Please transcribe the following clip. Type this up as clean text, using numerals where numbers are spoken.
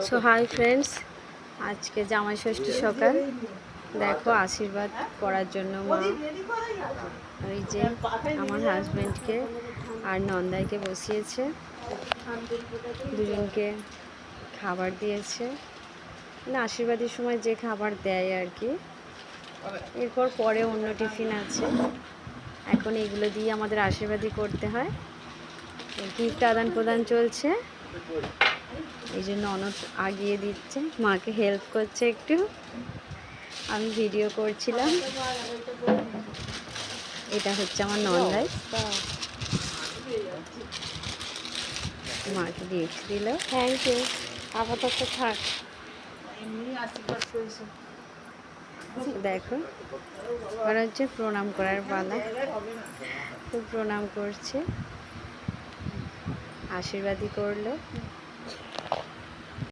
So hi friends, আজকে জামাই ষষ্ঠী সকাল। দেখো আশীর্বাদ করার জন্য মা ওই যে আমার হাজব্যান্ডকে আর নন্দাইকে বসিয়েছে, দুজনকে খাবার দিয়েছে, মানে আশীর্বাদের সময় যে খাবার দেয় আর কি। এরপর পরে অন্য টিফিন আছে, এখন এগুলো দিয়ে আমাদের আশীর্বাদই করতে হয়। গিফট আদান প্রদান চলছে, এই জন্য ননদ আগিয়ে দিচ্ছে, মাকে হেল্প করছে একটু, আমি ভিডিও করছিলাম। এটা হচ্ছে আমার নন্দাই, মাকে গিফট দিল। থ্যাংক ইউ, আপাতত থাক। দেখো এবার হচ্ছে প্রণাম করার পালা, তো প্রণাম করছে, আশীর্বাদই করলো।